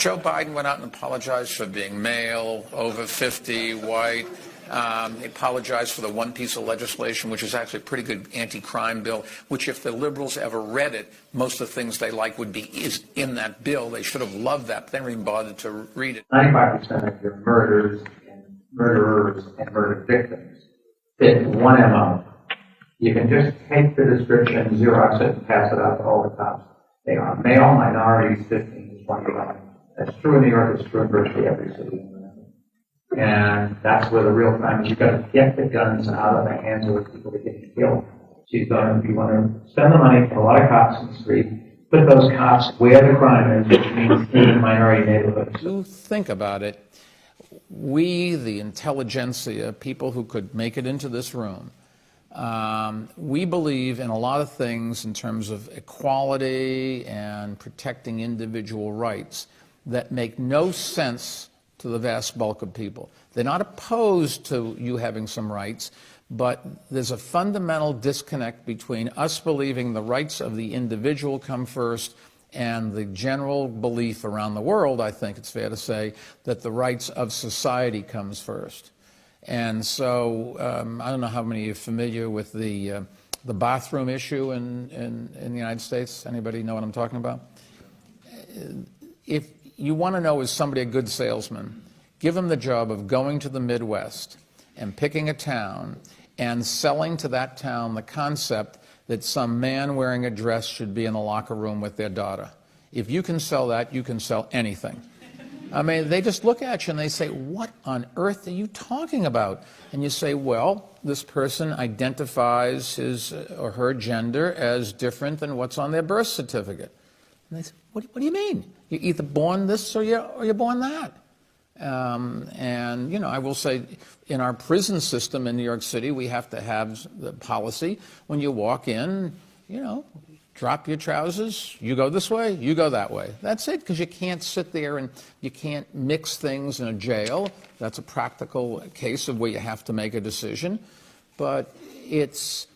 Joe Biden went out and apologized for being male, over 50, white. He apologized for the one piece of legislation, which is actually a pretty good anti-crime bill, which if the liberals ever read it, most of the things they like would be is in that bill. They should have loved that, but they never even bothered to read it. 95% of your murderers and murder victims fit one MO. You can just take the description, Xerox it, and pass it out to all the cops. They are male, minorities, 15 to 25. That's true in New York. It's true in virtually every city. And that's where the real crime is. You've got to get the guns out of the hands of the people that get killed. So you want to spend the money for a lot of cops in the street, put those cops where the crime is, which means in minority neighborhoods. You think about it. We, the intelligentsia, people who could make it into this room, we believe in a lot of things in terms of equality and protecting individual rights that make no sense to the vast bulk of people. They're not opposed to you having some rights, but there's a fundamental disconnect between us believing the rights of the individual come first and the general belief around the world, I think it's fair to say, that the rights of society comes first. And so I don't know how many are familiar with the bathroom issue in the United States. Anybody know what I'm talking about? If you want to know, is somebody a good salesman, give them the job of going to the Midwest and picking a town and selling to that town the concept that some man wearing a dress should be in the locker room with their daughter. If you can sell that, you can sell anything. I mean, they just look at you and they say, what on earth are you talking about? And you say, well, this person identifies his or her gender as different than what's on their birth certificate. And they say, what do you mean? You're either born this or you're born that. And, you know, I will say in our prison system in New York City, we have to have the policy when you walk in, you know, drop your trousers, you go this way, you go that way. That's it, because you can't sit there and you can't mix things in a jail. That's a practical case of where you have to make a decision. But it's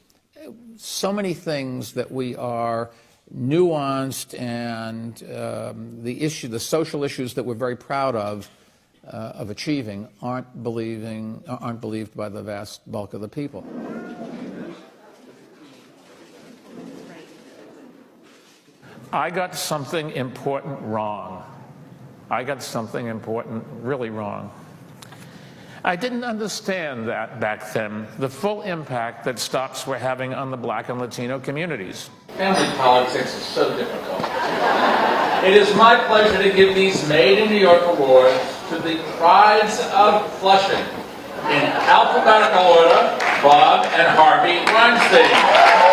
so many things that we are nuanced, and the social issues that we're very proud of achieving aren't believed by the vast bulk of the people. I got something important wrong. I got something important really wrong. I didn't understand that back then, the full impact that stops were having on the Black and Latino communities. Family politics is so difficult. It is my pleasure to give these Made in New York awards to the Prides of Flushing in alphabetical order, Bob and Harvey Weinstein.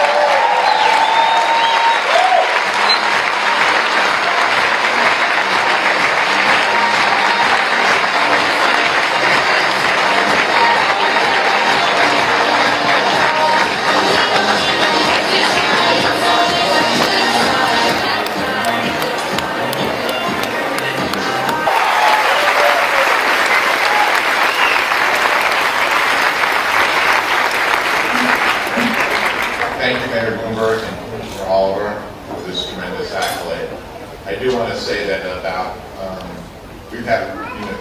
Thank you, Mayor Bloomberg and Mr. Oliver, for this tremendous accolade. I do want to say that we've had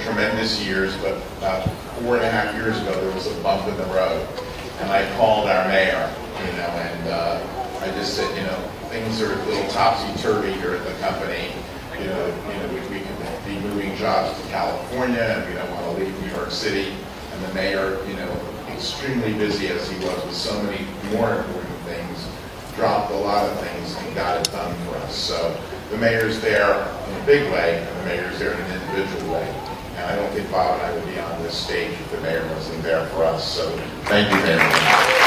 tremendous years, but about 4.5 years ago there was a bump in the road, and I called our mayor, and I just said, things are a little topsy-turvy here at the company. We could be moving jobs to California, and we don't want to leave New York City. And the mayor, extremely busy as he was with so many more important things, dropped a lot of things and got it done for us. So the mayor's there in a big way, and the mayor's there in an individual way. And I don't think Bob and I would be on this stage if the mayor wasn't there for us. So thank you very much.